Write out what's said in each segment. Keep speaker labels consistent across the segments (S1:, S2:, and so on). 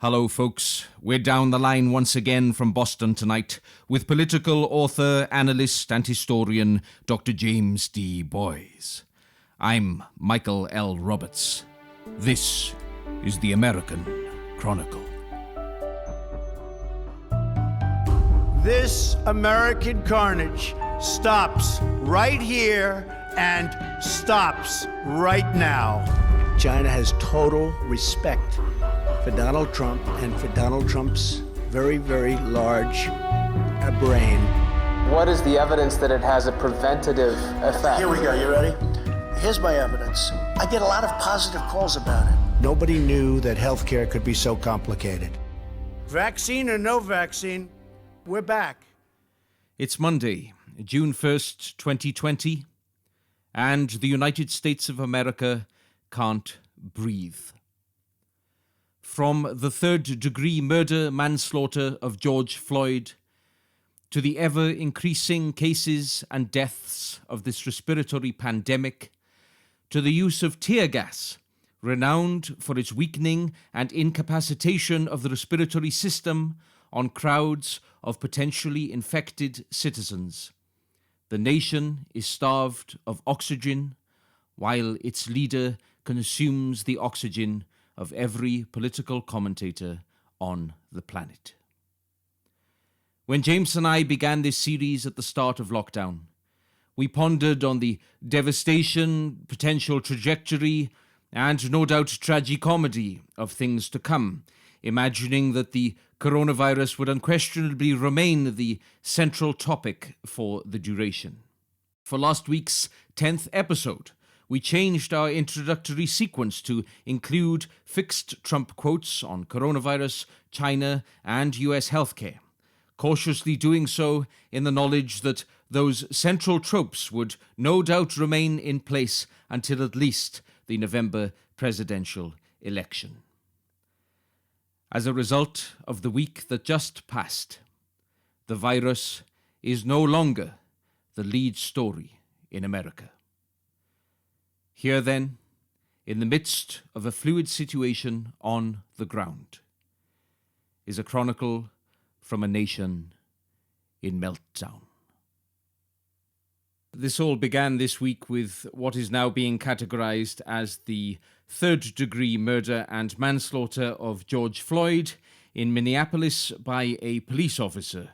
S1: Hello, folks. We're down the line once again from Boston tonight with political author, analyst, and historian Dr. James D. Boys. I'm Michael L. Roberts. This is the American Chronicle.
S2: This American carnage stops right here and stops right now. China has total respect for Donald Trump and for Donald Trump's very, very large brain.
S3: What is the evidence that it has a preventative effect?
S4: Here we go, you ready? Here's my evidence. I get a lot of positive calls about it.
S2: Nobody knew that healthcare could be so complicated. Vaccine or no vaccine, we're back.
S1: It's Monday, June 1st, 2020, and the United States of America can't breathe. From the third-degree murder-manslaughter of George Floyd to the ever-increasing cases and deaths of this respiratory pandemic, to the use of tear gas, renowned for its weakening and incapacitation of the respiratory system on crowds of potentially infected citizens. The nation is starved of oxygen, while its leader consumes the oxygen of every political commentator on the planet. When James and I began this series at the start of lockdown, we pondered on the devastation, potential trajectory, and no doubt tragicomedy of things to come, imagining that the coronavirus would unquestionably remain the central topic for the duration. For last week's 10th episode, we changed our introductory sequence to include fixed Trump quotes on coronavirus, China, and US healthcare, cautiously doing so in the knowledge that those central tropes would no doubt remain in place until at least the November presidential election. As a result of the week that just passed, the virus is no longer the lead story in America. Here then, in the midst of a fluid situation on the ground, is a chronicle from a nation in meltdown. This all began this week with what is now being categorized as the third-degree murder and manslaughter of George Floyd in Minneapolis by a police officer.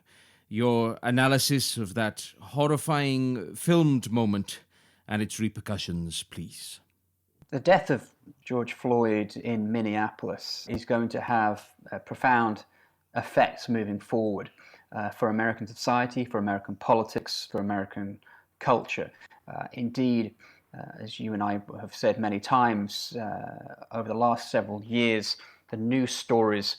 S1: Your analysis of that horrifying filmed moment and its repercussions, please.
S5: The death of George Floyd in Minneapolis is going to have profound effects moving forward for American society, for American politics, for American culture. Indeed, as you and I have said many times over the last several years, the news stories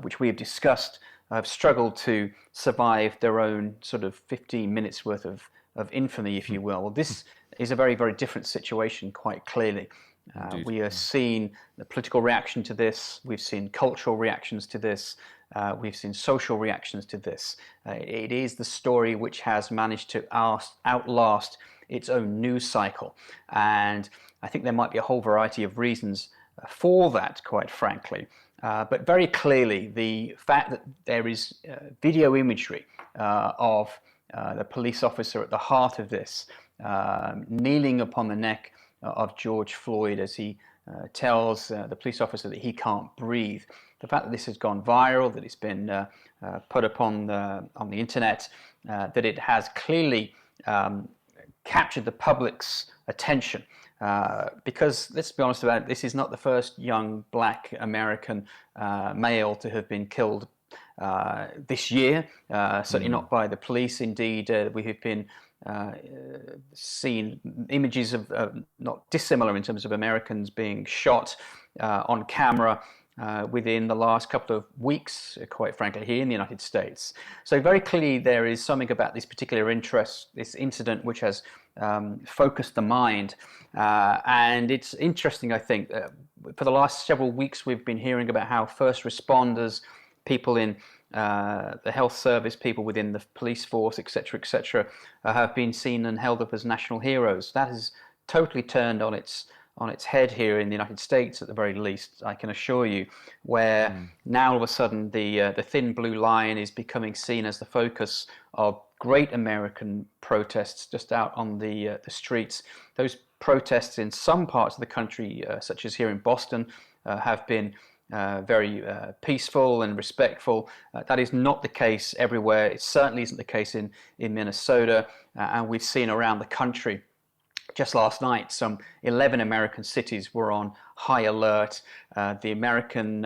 S5: which we have discussed have struggled to survive their own sort of 15 minutes worth of infamy, if you will. Well, this is a very, very different situation, quite clearly. We are seeing the political reaction to this. We've seen cultural reactions to this. We've seen social reactions to this. It is the story which has managed to outlast its own news cycle. And I think there might be a whole variety of reasons for that, quite frankly. But very clearly, the fact that there is video imagery of the police officer at the heart of this, kneeling upon the neck of George Floyd as he tells the police officer that he can't breathe. The fact that this has gone viral, that it's been put upon on the internet, that it has clearly captured the public's attention. Because let's be honest about it, this is not the first young black American male to have been killed this year, certainly not by the police. Indeed, we have been seen images of not dissimilar in terms of Americans being shot on camera within the last couple of weeks, quite frankly, here in the United States. So very clearly there is something about this particular interest, this incident, which has focused the mind. And it's interesting, I think, for the last several weeks we've been hearing about how first responders, people in the health service, people within the police force, etc., have been seen and held up as national heroes. That has totally turned on its on its head here in the United States, at the very least, I can assure you, where now all of a sudden the thin blue line is becoming seen as the focus of great American protests just out on the streets. Those protests in some parts of the country, such as here in Boston, have been very peaceful and respectful. That is not the case everywhere. It certainly isn't the case in Minnesota, and we've seen around the country. Just last night, some 11 American cities were on high alert. The American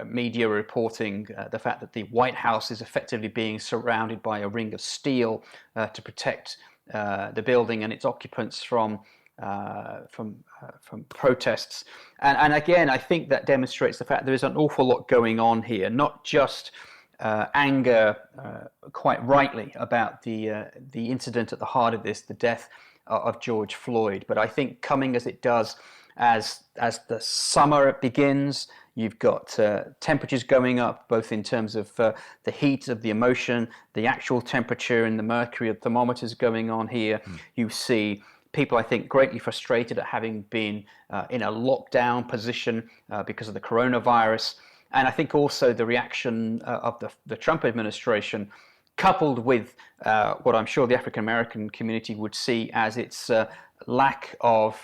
S5: media reporting the fact that the White House is effectively being surrounded by a ring of steel to protect the building and its occupants from protests. And again, I think that demonstrates the fact there is an awful lot going on here, not just anger, quite rightly, about the incident at the heart of this, the death of George Floyd, but I think coming as it does as the summer begins, you've got temperatures going up, both in terms of the heat of the emotion, the actual temperature and the mercury of thermometers going on here. You see people, I think, greatly frustrated at having been in a lockdown position because of the coronavirus. And I think also the reaction of the Trump administration, coupled with what I'm sure the African American community would see as its lack of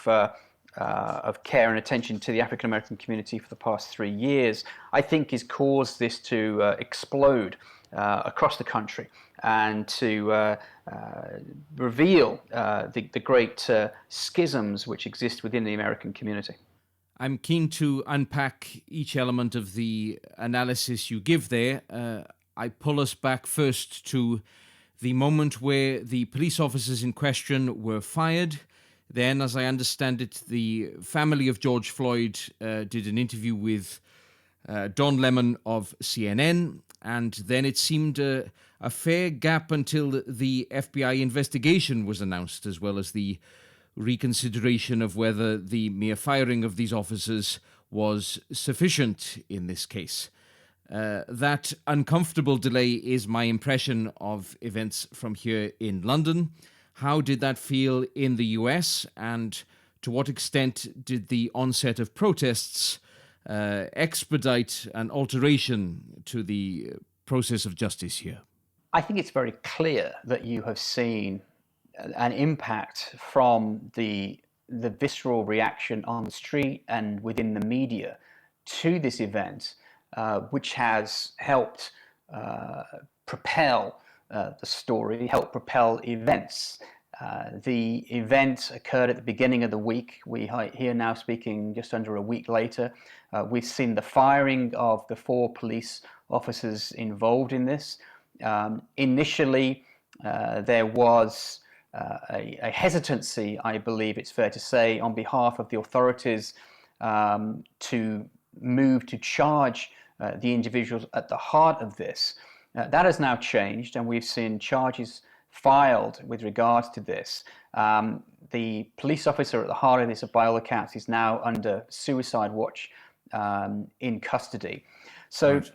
S5: care and attention to the African American community for the past 3 years, I think has caused this to explode across the country and to reveal the great schisms which exist within the American community.
S1: I'm keen to unpack each element of the analysis you give there. I pull us back first to the moment where the police officers in question were fired. Then, as I understand it, the family of George Floyd did an interview with Don Lemon of CNN, and then it seemed a fair gap until the FBI investigation was announced, as well as the reconsideration of whether the mere firing of these officers was sufficient in this case. That uncomfortable delay is my impression of events from here in London. How did that feel in the US, and to what extent did the onset of protests expedite an alteration to the process of justice here?
S5: I think it's very clear that you have seen an impact from the visceral reaction on the street and within the media to this event, which has helped propel the story, helped propel events. The event occurred at the beginning of the week. We here now speaking just under a week later. We've seen the firing of the 4 police officers involved in this. Initially, there was a hesitancy, I believe it's fair to say, on behalf of the authorities to move to charge the individuals at the heart of this. That has now changed, and we've seen charges filed with regards to this. The police officer at the heart of this, by all accounts, is now under suicide watch in custody. So
S1: Right.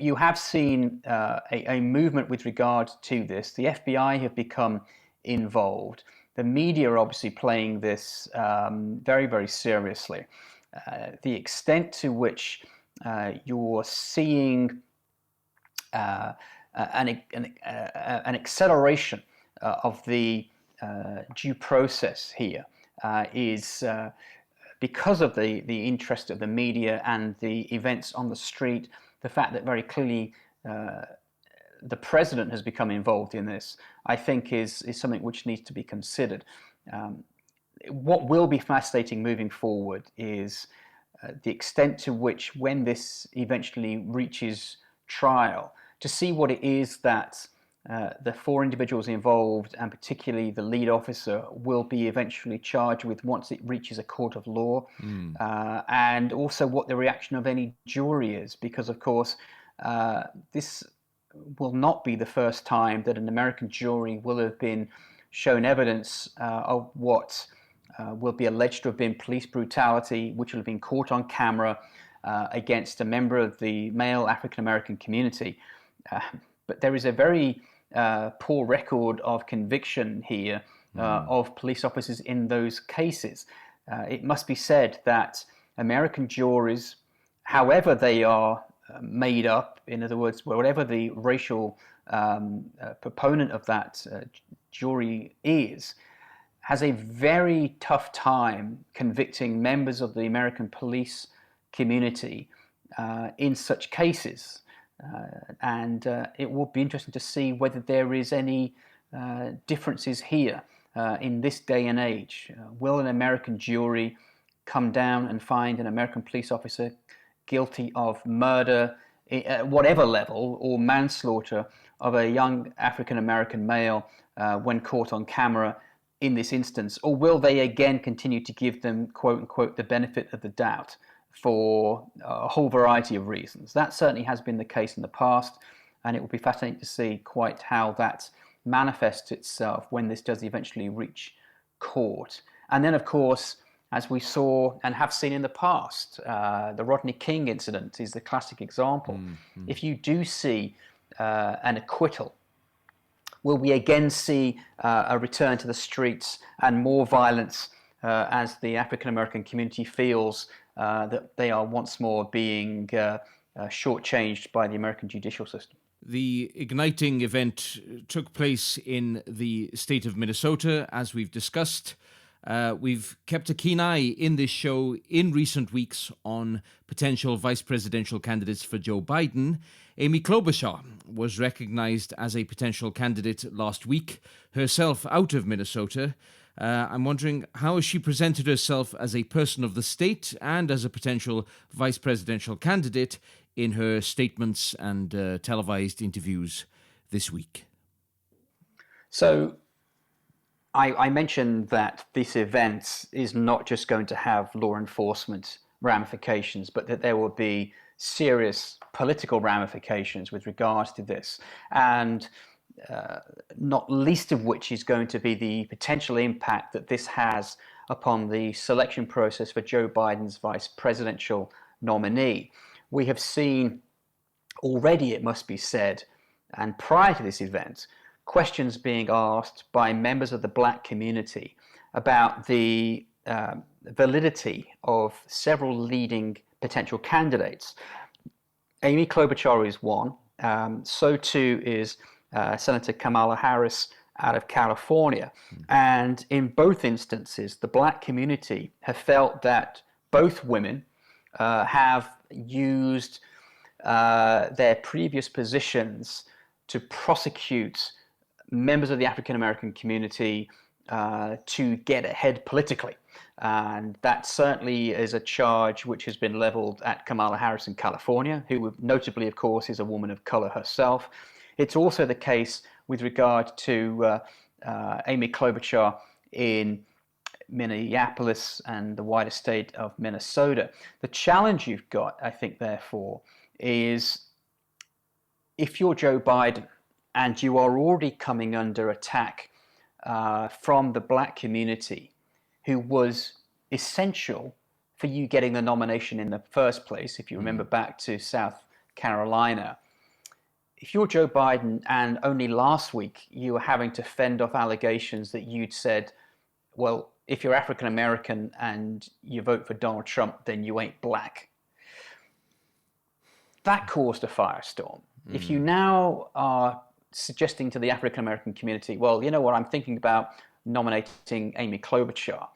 S5: you have seen a movement with regard to this. The FBI have become involved. The media are obviously playing this very, very seriously. The extent to which you're seeing an acceleration of the due process here is because of the interest of the media and the events on the street, the fact that very clearly the president has become involved in this, I think is something which needs to be considered. What will be fascinating moving forward is the extent to which, when this eventually reaches trial, to see what it is that the 4 individuals involved, and particularly the lead officer, will be eventually charged with once it reaches a court of law, and also what the reaction of any jury is, because of course this will not be the first time that an American jury will have been shown evidence of what will be alleged to have been police brutality, which will have been caught on camera against a member of the male African American community. But there is a very poor record of conviction here of police officers in those cases. it must be said that American juries, however they are made up, in other words, whatever the racial proponent of that jury is, has a very tough time convicting members of the American police community in such cases. And it will be interesting to see whether there is any differences here in this day and age. Will an American jury come down and find an American police officer guilty of murder at whatever level, or manslaughter of a young African-American male when caught on camera in this instance? Or will they again continue to give them, quote unquote, the benefit of the doubt for a whole variety of reasons? That certainly has been the case in the past, and it will be fascinating to see quite how that manifests itself when this does eventually reach court. And then, of course, as we saw and have seen in the past, the Rodney King incident is the classic example. Mm-hmm. If you do see an acquittal, will we again see a return to the streets and more violence as the African-American community feels that they are once more being shortchanged by the American judicial system?
S1: The igniting event took place in the state of Minnesota, as we've discussed. We've kept a keen eye in this show in recent weeks on potential vice presidential candidates for Joe Biden. Amy Klobuchar was recognized as a potential candidate last week, herself out of Minnesota. I'm wondering, how has she presented herself as a person of the state and as a potential vice presidential candidate in her statements and televised interviews this week?
S5: So I mentioned that this event is not just going to have law enforcement ramifications, but that there will be serious political ramifications with regards to this. And not least of which is going to be the potential impact that this has upon the selection process for Joe Biden's vice presidential nominee. We have seen already, it must be said, and prior to this event, questions being asked by members of the black community about the validity of several leading potential candidates. Amy Klobuchar is one. So too is Senator Kamala Harris out of California. And in both instances, the black community have felt that both women have used their previous positions to prosecute members of the African American community to get ahead politically. And that certainly is a charge which has been leveled at Kamala Harris in California, who notably, of course, is a woman of color herself. It's also the case with regard to Amy Klobuchar in Minneapolis and the wider state of Minnesota. The challenge you've got, I think, therefore, is if you're Joe Biden and you are already coming under attack from the black community, who was essential for you getting the nomination in the first place, if you remember back to South Carolina. If you're Joe Biden and only last week you were having to fend off allegations that you'd said, well, if you're African American and you vote for Donald Trump, then you ain't black. That caused a firestorm. If you now are suggesting to the African American community, well, you know what, I'm thinking about nominating Amy Klobuchar,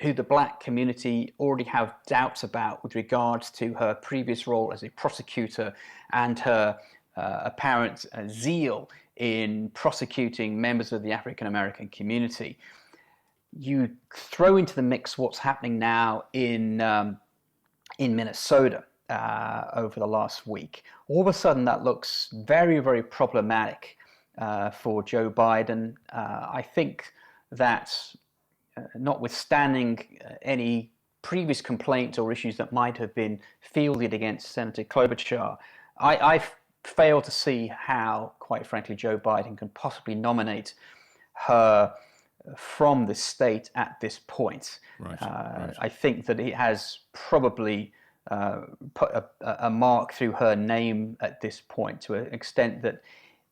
S5: who the black community already have doubts about with regards to her previous role as a prosecutor and her apparent zeal in prosecuting members of the African American community. You throw into the mix what's happening now in Minnesota over the last week. All of a sudden, that looks very, very problematic for Joe Biden. I think that notwithstanding any previous complaints or issues that might have been fielded against Senator Klobuchar, I fail to see how, quite frankly, Joe Biden can possibly nominate her from the state at this point. Right. I think that it has probably put a mark through her name at this point, to an extent that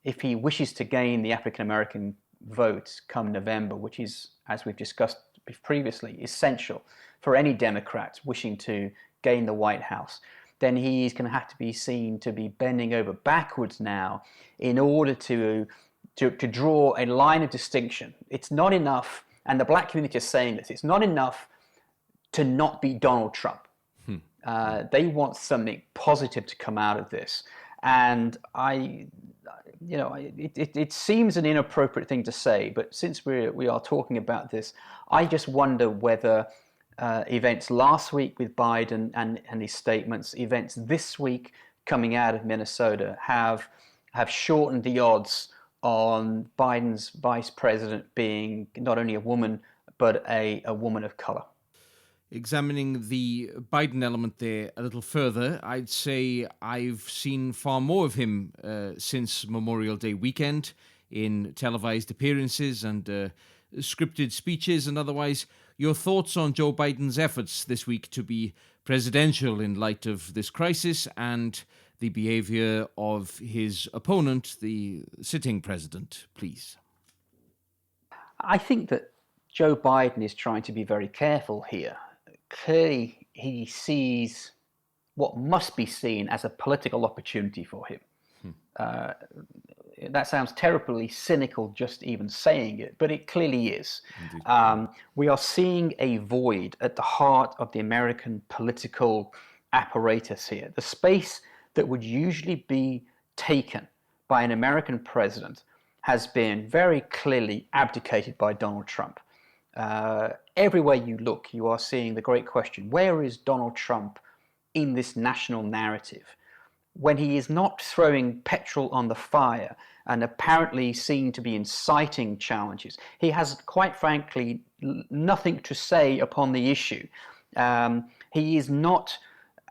S5: if he wishes to gain the African American vote come November, which is, as we've discussed previously, essential for any Democrat wishing to gain the White House, then he's going to have to be seen to be bending over backwards now in order to draw a line of distinction. It's not enough, and the black community is saying this, it's not enough to not be Donald Trump. They want something positive to come out of this. And it seems an inappropriate thing to say, but since we are talking about this, I just wonder whether events last week with Biden and his statements, events this week coming out of Minnesota have shortened the odds on Biden's vice president being not only a woman, but a woman of color.
S1: Examining the Biden element there a little further, I'd say I've seen far more of him since Memorial Day weekend in televised appearances and scripted speeches and otherwise. Your thoughts on Joe Biden's efforts this week to be presidential in light of this crisis and the behavior of his opponent, the sitting president, please?
S5: I think that Joe Biden is trying to be very careful here. Clearly, he sees what must be seen as a political opportunity for him. That sounds terribly cynical just even saying it, but it clearly is. We are seeing a void at the heart of the American political apparatus here. The space that would usually be taken by an American president has been very clearly abdicated by Donald Trump. Everywhere you look, you are seeing the great question, where is Donald Trump in this national narrative? When he is not throwing petrol on the fire and apparently seen to be inciting challenges, he has, quite frankly, nothing to say upon the issue. He is not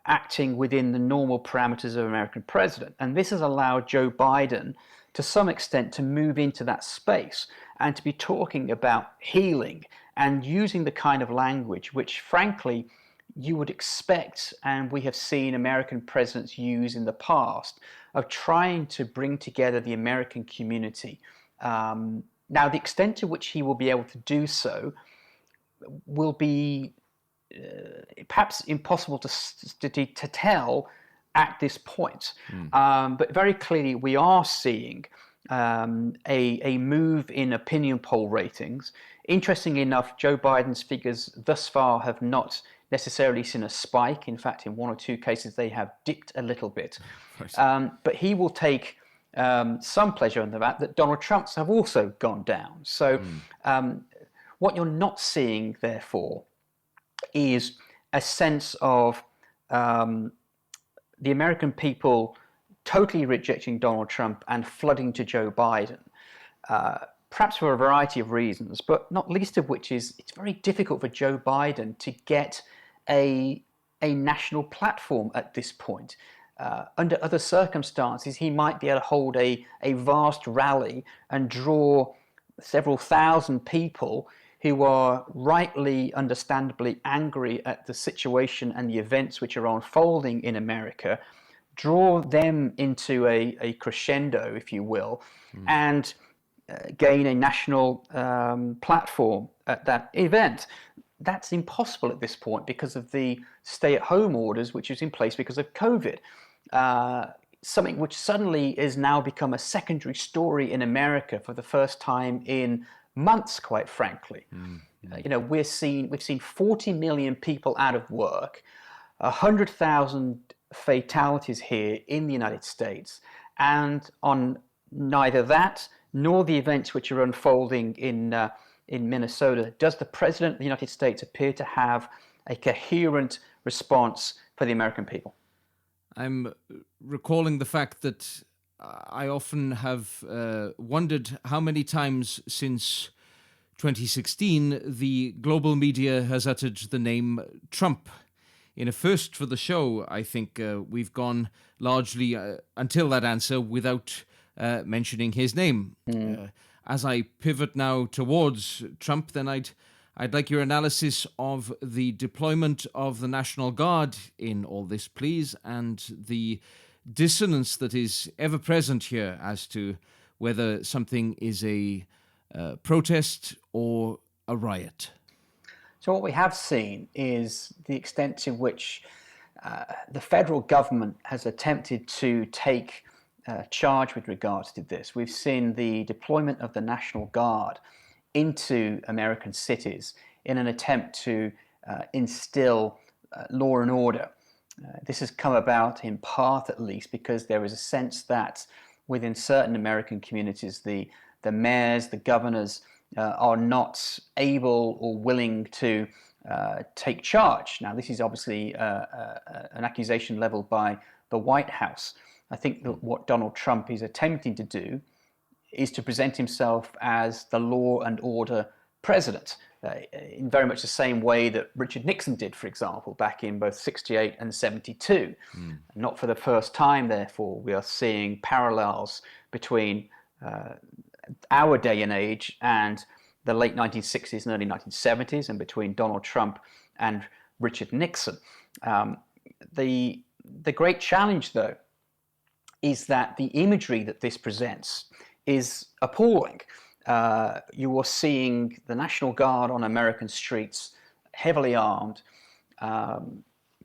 S5: acting within the normal parameters of an American president. And this has allowed Joe Biden, to some extent, to move into that space and to be talking about healing and using the kind of language which, frankly, you would expect, and we have seen American presidents use in the past, of trying to bring together the American community. Now, the extent to which he will be able to do so will be perhaps impossible to tell at this point. But very clearly, we are seeing a move in opinion poll ratings. Interestingly enough, Joe Biden's figures thus far have not necessarily seen a spike. In fact, in one or two cases, they have dipped a little bit. But he will take some pleasure in the fact that Donald Trump's have also gone down. So what you're not seeing, therefore, is a sense of the American people totally rejecting Donald Trump and flooding to Joe Biden, perhaps for a variety of reasons, but not least of which is it's very difficult for Joe Biden to get a national platform at this point. Under other circumstances, he might be able to hold a vast rally and draw several thousand people who are rightly, understandably angry at the situation and the events which are unfolding in America, draw them into a crescendo, if you will, and gain a national platform at that event. That's impossible at this point because of the stay-at-home orders which is in place because of COVID. Something which suddenly has now become a secondary story in America for the first time in months, quite frankly. We've seen 40 million people out of work, 100,000 fatalities here in the United States, and on neither that nor the events which are unfolding in Minnesota does the President of the United States appear to have a coherent response for the American people.
S1: I'm recalling the fact that I often have wondered how many times since 2016 the global media has uttered the name Trump. In a first for the show, I think we've gone largely until that answer without mentioning his name. As I pivot now towards Trump, then I'd like your analysis of the deployment of the National Guard in all this, please, and the dissonance that is ever present here as to whether something is a protest or a riot.
S5: So what we have seen is the extent to which the federal government has attempted to take charge with regards to this. We've seen the deployment of the National Guard into American cities in an attempt to instill law and order. This has come about in part, at least, because there is a sense that within certain American communities, the mayors, the governors are not able or willing to take charge. Now, this is obviously an accusation leveled by the White House. I think that what Donald Trump is attempting to do is to present himself as the law and order president, in very much the same way that Richard Nixon did, for example, back in both 68 and 72. Not for the first time, therefore, we are seeing parallels between our day and age and the late 1960s and early 1970s, and between Donald Trump and Richard Nixon. The great challenge, though, is that the imagery that this presents is appalling. You are seeing the National Guard on American streets, heavily armed,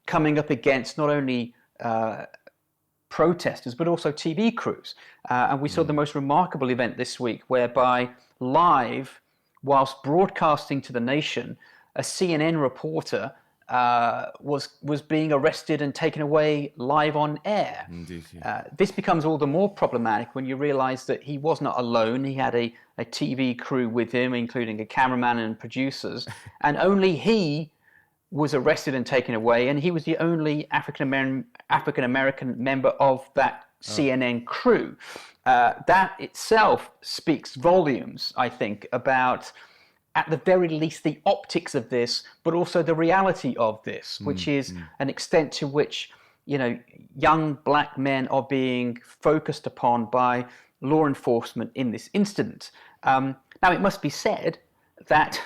S5: coming up against not only protesters, but also TV crews. And we saw the most remarkable event this week, whereby live, whilst broadcasting to the nation, a CNN reporter was being arrested and taken away live on air.
S1: Indeed, yeah.
S5: This becomes all the more problematic when you realize that he was not alone. He had a TV crew with him, including a cameraman and producers, and only he was arrested and taken away, and he was the only African-American member of that CNN crew. That itself speaks volumes, I think, about, at the very least, the optics of this, but also the reality of this, which is an extent to which, young black men are being focused upon by law enforcement in this incident. Now, it must be said that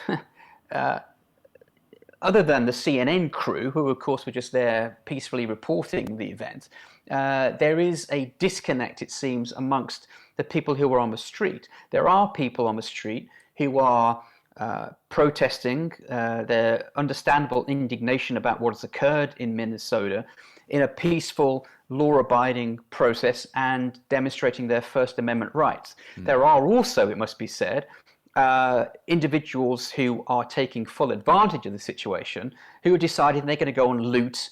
S5: other than the CNN crew, who of course were just there peacefully reporting the event, there is a disconnect, it seems, amongst the people who are on the street. There are people on the street who are protesting their understandable indignation about what has occurred in Minnesota in a peaceful, law-abiding process and demonstrating their First Amendment rights. There are also, it must be said, individuals who are taking full advantage of the situation, who are deciding they're going to go and loot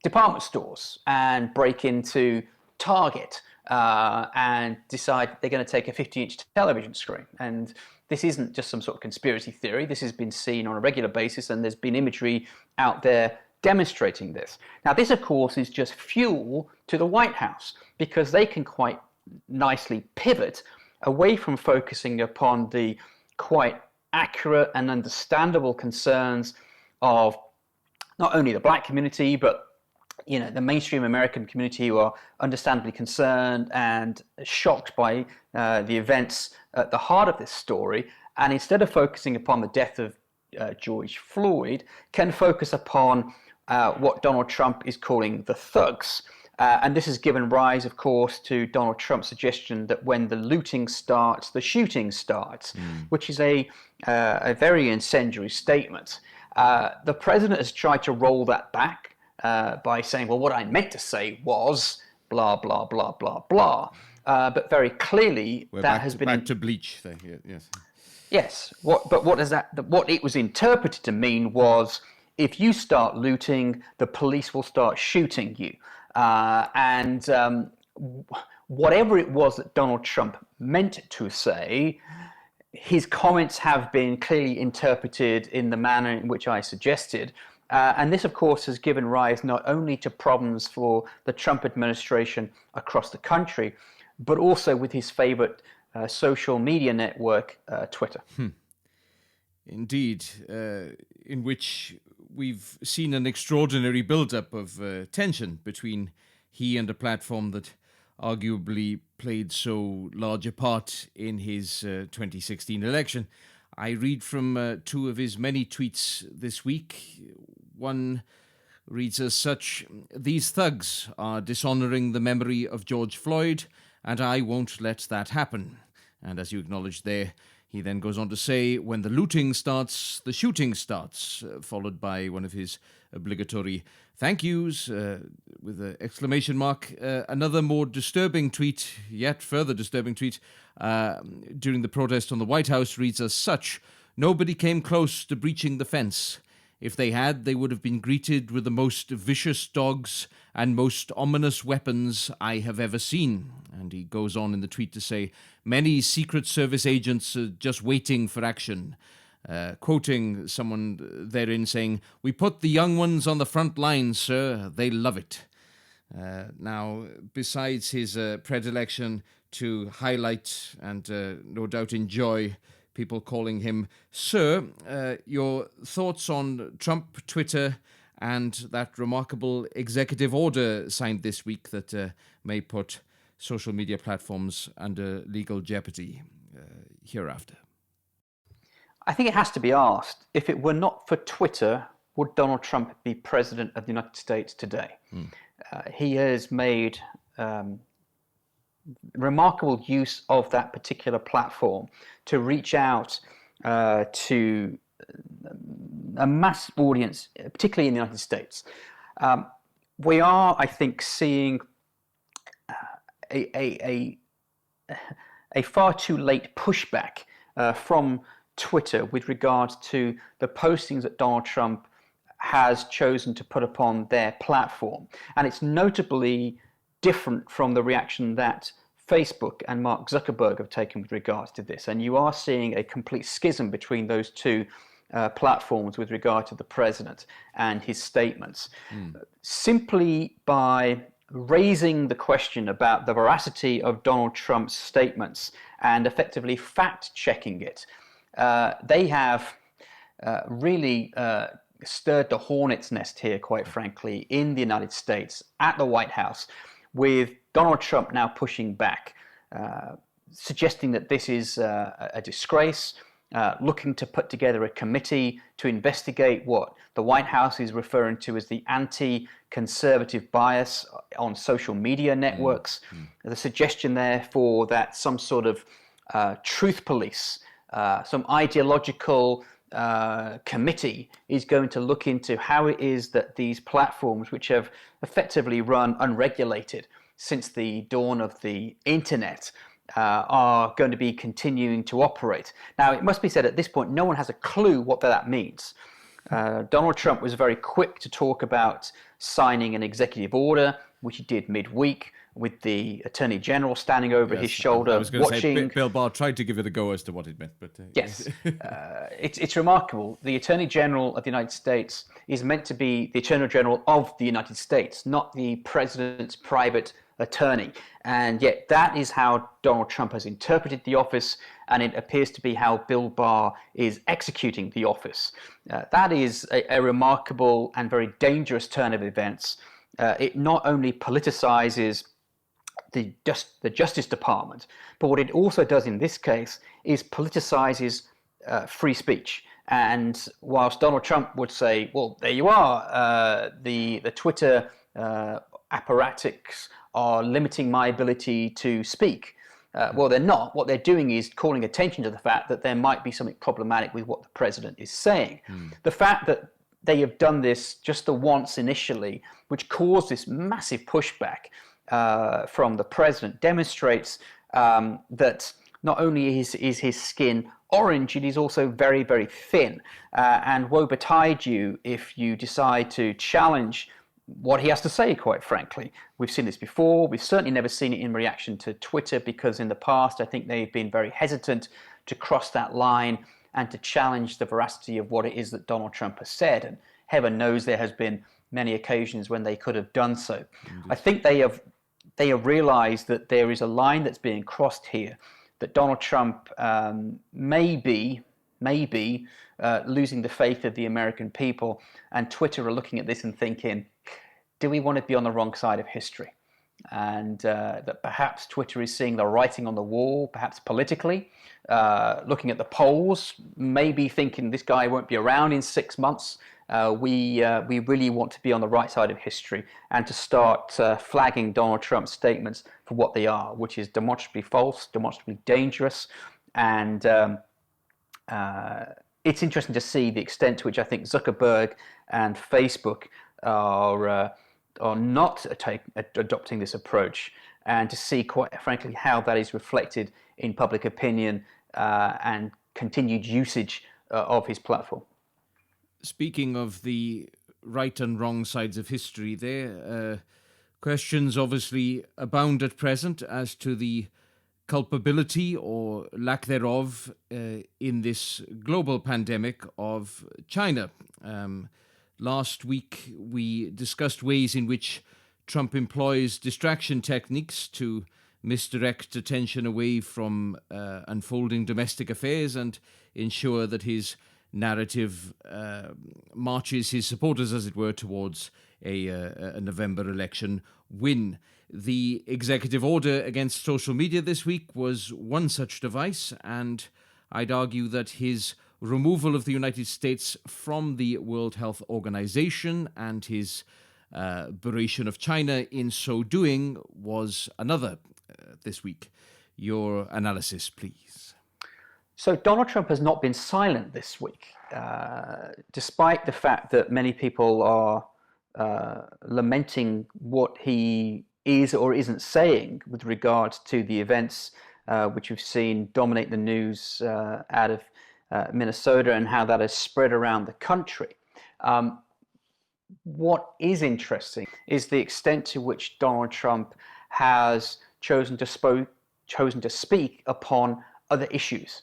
S5: department stores and break into Target and decide they're going to take a 50-inch television screen. And this isn't just some sort of conspiracy theory. This has been seen on a regular basis, and there's been imagery out there demonstrating this. Now, this, of course, is just fuel to the White House, because they can quite nicely pivot away from focusing upon the quite accurate and understandable concerns of not only the black community, but the mainstream American community, who are understandably concerned and shocked by the events at the heart of this story. And instead of focusing upon the death of George Floyd, can focus upon what Donald Trump is calling the thugs. And this has given rise, of course, to Donald Trump's suggestion that when the looting starts, the shooting starts, which is a very incendiary statement. The president has tried to roll that back by saying, well, what I meant to say was blah, blah, blah, blah, blah. But very clearly, has been...
S1: Back to bleach, yes.
S5: Yes. What it was interpreted to mean was, if you start looting, the police will start shooting you. Whatever it was that Donald Trump meant to say, his comments have been clearly interpreted in the manner in which I suggested. And this, of course, has given rise not only to problems for the Trump administration across the country, but also with his favorite social media network, Twitter.
S1: Indeed, in which we've seen an extraordinary build-up of tension between he and a platform that arguably played so large a part in his 2016 election. I read from two of his many tweets this week. One reads as such: "These thugs are dishonoring the memory of George Floyd, and I won't let that happen." And as you acknowledged there, He then goes on to say, when the looting starts, the shooting starts, followed by one of his obligatory thank yous with an exclamation mark. Another more disturbing tweet, yet further disturbing tweet, during the protest on the White House reads as such: nobody came close to breaching the fence. If they had, they would have been greeted with the most vicious dogs and most ominous weapons I have ever seen. And he goes on in the tweet to say, many Secret Service agents are just waiting for action. Quoting someone therein saying, we put the young ones on the front line, sir. They love it. Now, besides his predilection to highlight and no doubt enjoy people calling him Sir, your thoughts on Trump, Twitter, and that remarkable executive order signed this week that may put social media platforms under legal jeopardy hereafter?
S5: I think it has to be asked, if it were not for Twitter, would Donald Trump be president of the United States today? He has made remarkable use of that particular platform to reach out to a mass audience, particularly in the United States. We are, I think, seeing a far too late pushback from Twitter with regards to the postings that Donald Trump has chosen to put upon their platform. And it's notably different from the reaction that Facebook and Mark Zuckerberg have taken with regards to this. And you are seeing a complete schism between those two platforms with regard to the president and his statements. Simply by raising the question about the veracity of Donald Trump's statements and effectively fact-checking it, they have really stirred the hornet's nest here, quite frankly, in the United States, at the White House, with Donald Trump now pushing back, suggesting that this is a disgrace, looking to put together a committee to investigate what the White House is referring to as the anti-conservative bias on social media networks. The suggestion, therefore, that some sort of truth police, some ideological committee is going to look into how it is that these platforms, which have effectively run unregulated since the dawn of the internet, are going to be continuing to operate. Now, it must be said at this point, no one has a clue what that means. Donald Trump was very quick to talk about signing an executive order, which he did midweek, with the Attorney General standing over his shoulder,
S1: I was going
S5: watching.
S1: to say, Bill Barr tried to give it a go as to what it meant, but
S5: yes, it's remarkable. The Attorney General of the United States is meant to be the Attorney General of the United States, not the President's private attorney. And yet that is how Donald Trump has interpreted the office, and it appears to be how Bill Barr is executing the office. That is a remarkable and very dangerous turn of events. It not only politicizes the Justice Department, but what it also does in this case is politicizes free speech. And whilst Donald Trump would say, well, there you are, the Twitter apparatchiks are limiting my ability to speak. Well, they're not. What they're doing is calling attention to the fact that there might be something problematic with what the president is saying. The fact that they have done this just the once initially, which caused this massive pushback from the president, demonstrates that not only is his skin orange, it is also very, very thin. And woe betide you if you decide to challenge what he has to say, quite frankly. We've seen this before. We've certainly never seen it in reaction to Twitter, because in the past, I think they've been very hesitant to cross that line and to challenge the veracity of what it is that Donald Trump has said. And heaven knows there has been many occasions when they could have done so. I think they have realized that there is a line that's being crossed here, that Donald Trump may be losing the faith of the American people, and Twitter are looking at this and thinking, do we want to be on the wrong side of history? And that perhaps Twitter is seeing the writing on the wall, perhaps politically, looking at the polls, maybe thinking this guy won't be around in 6 months. We really want to be on the right side of history and to start flagging Donald Trump's statements for what they are, which is demonstrably false, demonstrably dangerous, and It's interesting to see the extent to which I think Zuckerberg and Facebook are not adopting this approach, and to see, quite frankly, how that is reflected in public opinion and continued usage of his platform.
S1: Speaking of the right and wrong sides of history there, questions obviously abound at present as to the culpability or lack thereof in this global pandemic of China. Last week, we discussed ways in which Trump employs distraction techniques to misdirect attention away from unfolding domestic affairs and ensure that his narrative marches his supporters, as it were, towards a November election win. The executive order against social media this week was one such device, and I'd argue that his removal of the United States from the World Health Organization and his beration of China in so doing was another this week. Your analysis, please.
S5: So Donald Trump has not been silent this week, despite the fact that many people are lamenting what he is or isn't saying with regards to the events which we've seen dominate the news out of Minnesota and how that has spread around the country. What is interesting is the extent to which Donald Trump has chosen to speak upon other issues.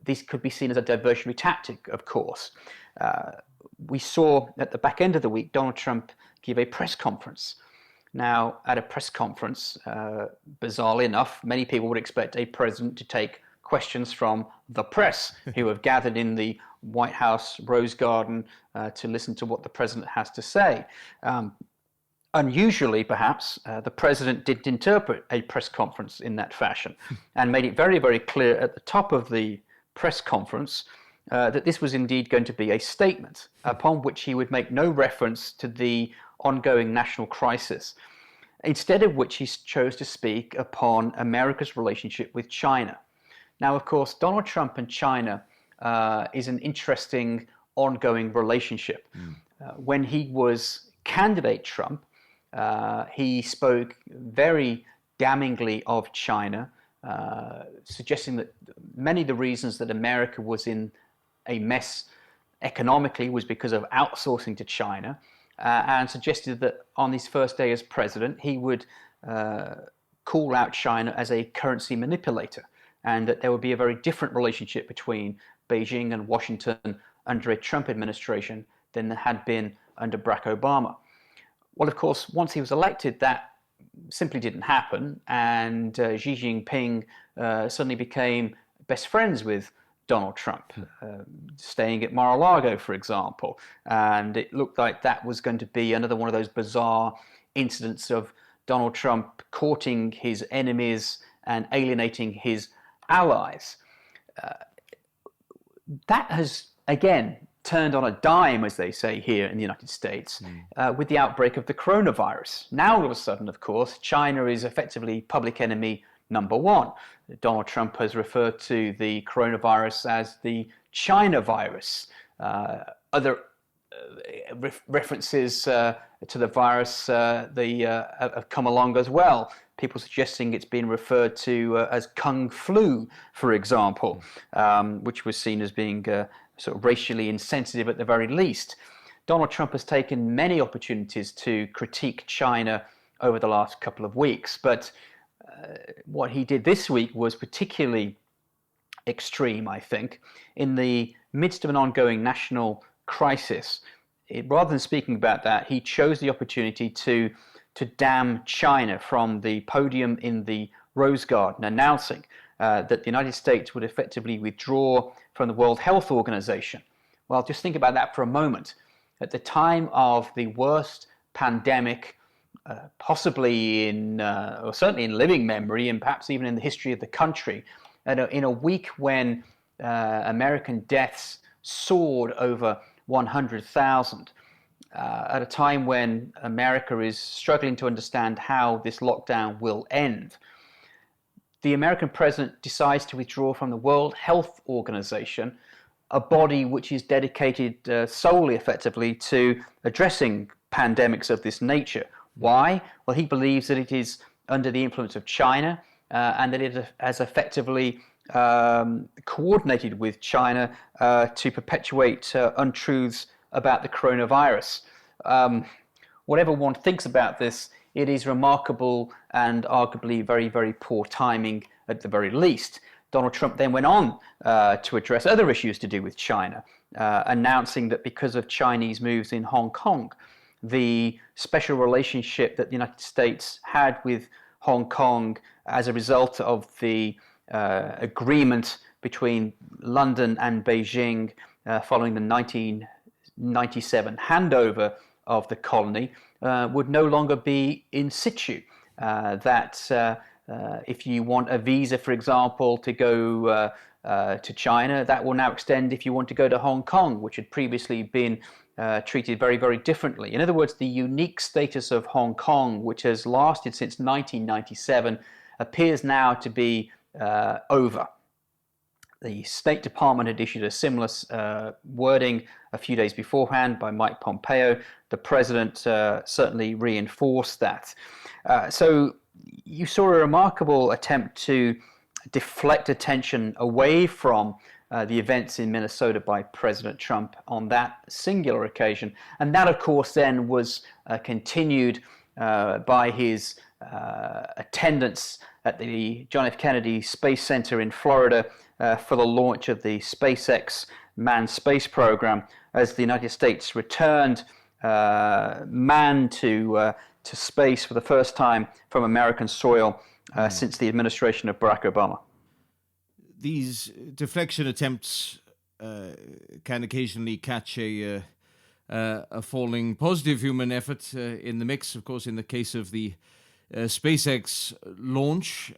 S5: These could be seen as a diversionary tactic, of course. We saw at the back end of the week Donald Trump give a press conference. Now, at a press conference, bizarrely enough, many people would expect a president to take questions from the press who have gathered in the White House Rose Garden to listen to what the president has to say. Unusually, perhaps, the president didn't interpret a press conference in that fashion and made it very, very clear at the top of the press conference that this was indeed going to be a statement upon which he would make no reference to the ongoing national crisis, instead of which he chose to speak upon America's relationship with China. Now, of course, Donald Trump and China is an interesting ongoing relationship. When he was candidate Trump, he spoke very damningly of China, suggesting that many of the reasons that America was in a mess economically was because of outsourcing to China, and suggested that on his first day as president, he would call out China as a currency manipulator, and that there would be a very different relationship between Beijing and Washington under a Trump administration than there had been under Barack Obama. Well, of course, once he was elected, that simply didn't happen, and Xi Jinping suddenly became best friends with Donald Trump, staying at Mar-a-Lago, for example. And it looked like that was going to be another one of those bizarre incidents of Donald Trump courting his enemies and alienating his allies. That has, again, turned on a dime, as they say here in the United States, with the outbreak of the coronavirus. Now, all of a sudden, of course, China is effectively public enemy number one. Donald Trump has referred to the coronavirus as the China virus. Other references to the virus have come along as well. People suggesting it's been referred to as Kung Flu, for example, which was seen as being sort of racially insensitive at the very least. Donald Trump has taken many opportunities to critique China over the last couple of weeks, but what he did this week was particularly extreme, I think. In the midst of an ongoing national crisis, rather than speaking about that, he chose the opportunity to damn China from the podium in the Rose Garden, announcing that the United States would effectively withdraw from the World Health Organization. Well, just think about that for a moment. At the time of the worst pandemic, possibly or certainly in living memory, and perhaps even in the history of the country, in a week when American deaths soared over 100,000, at a time when America is struggling to understand how this lockdown will end, the American president decides to withdraw from the World Health Organization, a body which is dedicated solely, effectively, to addressing pandemics of this nature. Why? Well, he believes that it is under the influence of China and that it has effectively coordinated with China to perpetuate untruths about the coronavirus. Whatever one thinks about this, it is remarkable and arguably very, very poor timing at the very least. Donald Trump then went on to address other issues to do with China, announcing that because of Chinese moves in Hong Kong, the special relationship that the United States had with Hong Kong as a result of the agreement between London and Beijing following the 1997 handover of the colony would no longer be in situ. If you want a visa, for example, to go to China, that will now extend if you want to go to Hong Kong, which had previously been treated very, very differently. In other words, the unique status of Hong Kong, which has lasted since 1997, appears now to be over. The State Department had issued a similar wording a few days beforehand by Mike Pompeo. The president certainly reinforced that. So you saw a remarkable attempt to deflect attention away from the events in Minnesota by President Trump on that singular occasion. And that, of course, then was continued by his attendance at the John F. Kennedy Space Center in Florida for the launch of the SpaceX manned space program, as the United States returned man to space for the first time from American soil since the administration of Barack Obama.
S1: These deflection attempts can occasionally catch a falling positive human effort in the mix. Of course, in the case of the SpaceX launch,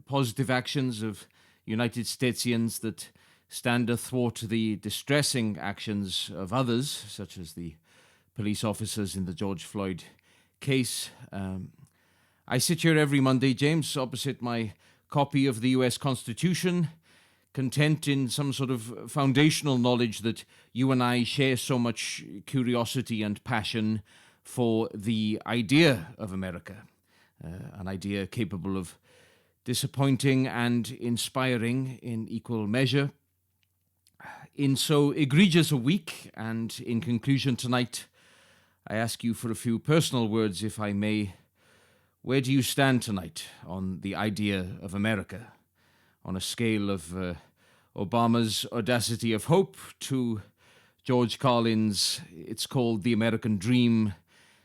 S1: positive actions of United Statesians that stand athwart the distressing actions of others, such as the police officers in the George Floyd case. I sit here every Monday, James, opposite my copy of the US Constitution, content in some sort of foundational knowledge that you and I share so much curiosity and passion for the idea of America, an idea capable of disappointing and inspiring in equal measure. In so egregious a week, and in conclusion tonight, I ask you for a few personal words, if I may. Where do you stand tonight on the idea of America, on a scale of Obama's audacity of hope to George Carlin's, it's called the American dream,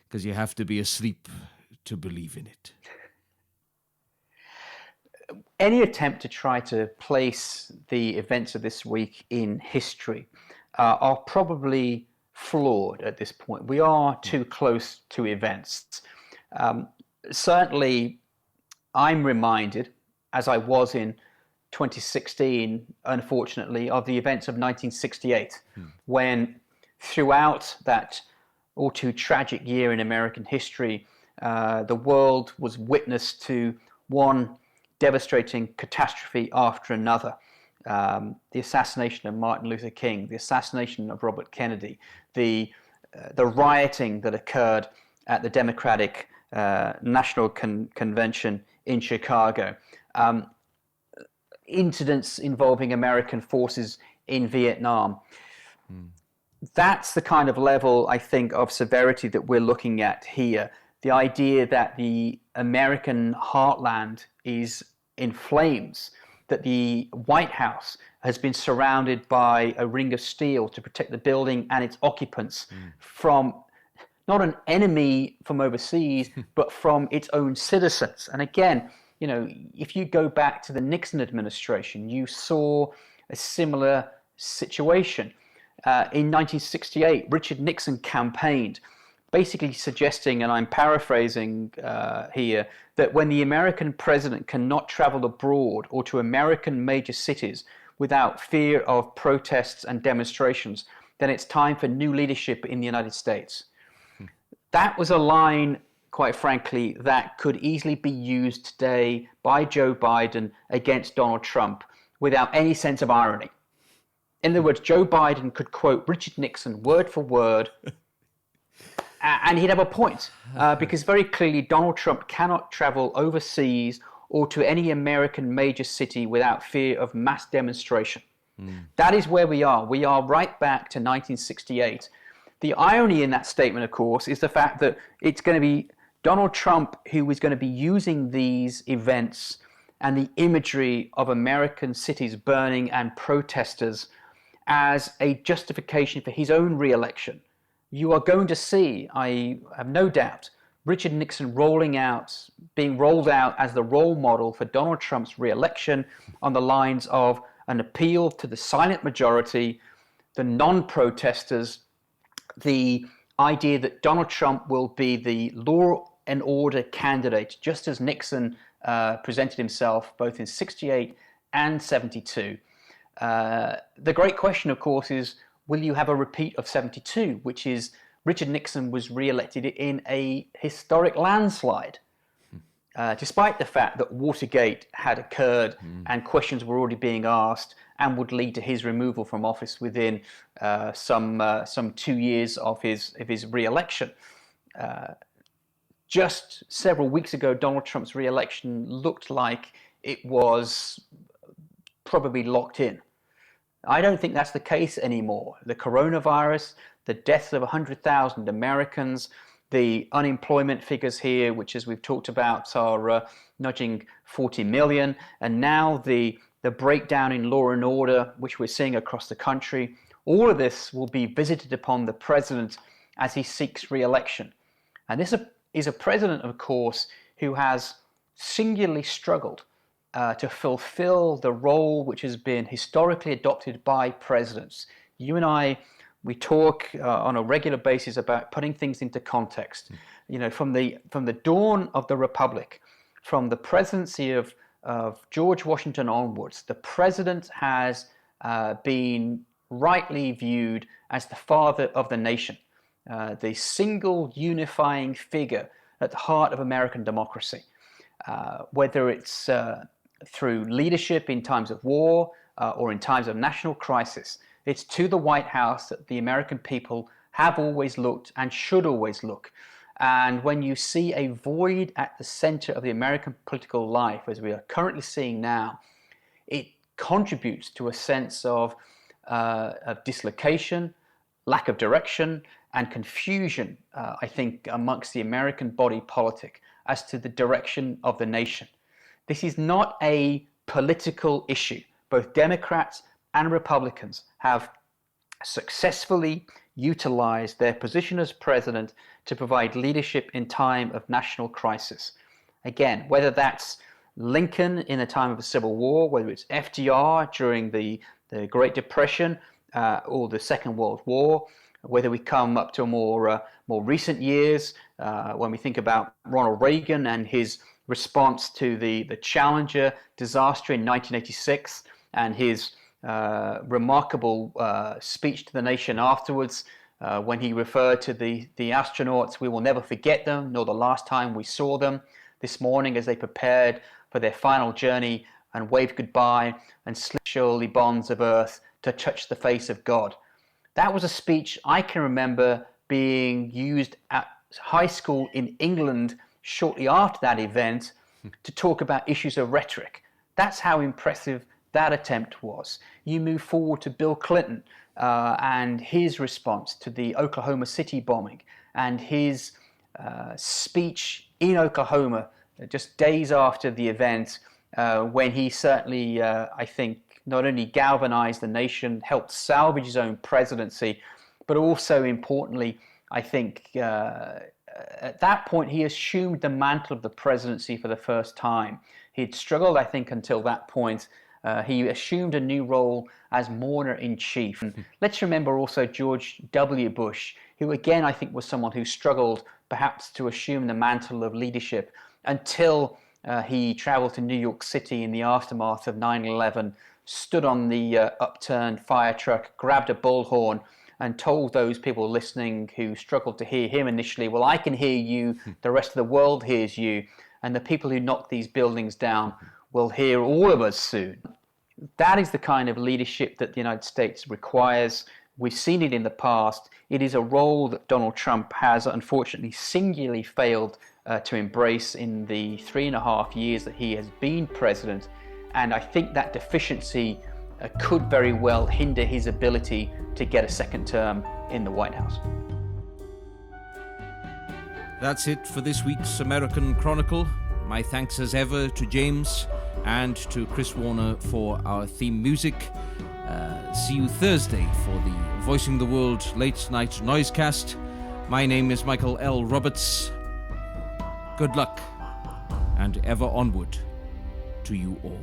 S1: because you have to be asleep to believe in it?
S5: Any attempt to try to place the events of this week in history are probably flawed at this point. We are too close to events. Certainly, I'm reminded, as I was in 2016, unfortunately, of the events of 1968, when throughout that all too tragic year in American history, the world was witness to one devastating catastrophe after another. The assassination of Martin Luther King, the assassination of Robert Kennedy, the rioting that occurred at the Democratic National Convention in Chicago, incidents involving American forces in Vietnam. That's the kind of level, I think, of severity that we're looking at here. The idea that the American heartland is in flames, that the White House has been surrounded by a ring of steel to protect the building and its occupants from not an enemy from overseas, but from its own citizens. And again, you know, if you go back to the Nixon administration, you saw a similar situation. In 1968, Richard Nixon campaigned, basically suggesting, and I'm paraphrasing here, that when the American president cannot travel abroad or to American major cities without fear of protests and demonstrations, then it's time for new leadership in the United States. That was a line quite frankly, that could easily be used today by Joe Biden against Donald Trump without any sense of irony. In other words, Joe Biden could quote Richard Nixon word for word, and he'd have a point, because very clearly Donald Trump cannot travel overseas or to any American major city without fear of mass demonstration. That is where we are. We are right back to 1968. The irony in that statement, of course, is the fact that it's going to be Donald Trump who is going to be using these events and the imagery of American cities burning and protesters as a justification for his own re-election. You are going to see, I have no doubt, Richard Nixon being rolled out as the role model for Donald Trump's re-election on the lines of an appeal to the silent majority, the non-protesters, the idea that Donald Trump will be the law and order candidate, just as Nixon presented himself both in 68 and 72. The great question, of course, is will you have a repeat of 72, which is Richard Nixon was re-elected in a historic landslide, despite the fact that Watergate had occurred and questions were already being asked and would lead to his removal from office within some 2 years of his re-election. Just several weeks ago, Donald Trump's re-election looked like it was probably locked in. I don't think that's the case anymore. The coronavirus, the deaths of 100,000 Americans, the unemployment figures here, which as we've talked about are nudging 40 million, and now the breakdown in law and order, which we're seeing across the country, all of this will be visited upon the president as he seeks re-election. And this is a president, of course, who has singularly struggled to fulfill the role which has been historically adopted by presidents. You and I, we talk on a regular basis about putting things into context. You know, from the dawn of the Republic, from the presidency of George Washington onwards, the president has been rightly viewed as the father of the nation, the single unifying figure at the heart of American democracy, whether it's through leadership in times of war or in times of national crisis. It's to the White House that the American people have always looked and should always look. And when you see a void at the center of the American political life, as we are currently seeing now, it contributes to a sense of dislocation, lack of direction, and confusion, I think, amongst the American body politic as to the direction of the nation. This is not a political issue. Both Democrats and Republicans have successfully utilized their position as president to provide leadership in time of national crisis. Again, whether that's Lincoln in the time of the Civil War, whether it's FDR during the Great Depression or the Second World War, whether we come up to more recent years when we think about Ronald Reagan and his response to the Challenger disaster in 1986 and his remarkable speech to the nation afterwards when he referred to the astronauts, "We will never forget them, nor the last time we saw them," this morning as they prepared for their final journey and waved goodbye and slipped surely bonds of earth to touch the face of God. That was a speech I can remember being used at high school in England shortly after that event to talk about issues of rhetoric. That's how impressive that attempt was. You move forward to Bill Clinton and his response to the Oklahoma City bombing and his speech in Oklahoma just days after the event when he certainly, I think, not only galvanized the nation, helped salvage his own presidency, but also importantly, I think at that point he assumed the mantle of the presidency for the first time. He'd struggled, I think, until that point. He assumed a new role as mourner-in-chief. Let's remember also George W. Bush, who again I think was someone who struggled perhaps to assume the mantle of leadership until he traveled to New York City in the aftermath of 9/11, stood on the upturned fire truck, grabbed a bullhorn, and told those people listening who struggled to hear him initially, well, I can hear you, the rest of the world hears you, and the people who knock these buildings down will hear all of us soon. That is the kind of leadership that the United States requires. We've seen it in the past. It is a role that Donald Trump has unfortunately singularly failed to embrace in the 3.5 years that he has been president. And I think that deficiency could very well hinder his ability to get a second term in the White House.
S1: That's it for this week's American Chronicle. My thanks as ever to James and to Chris Warner for our theme music. See you Thursday for the Voicing the World Late Night Noisecast. My name is Michael L. Roberts. Good luck and ever onward to you all.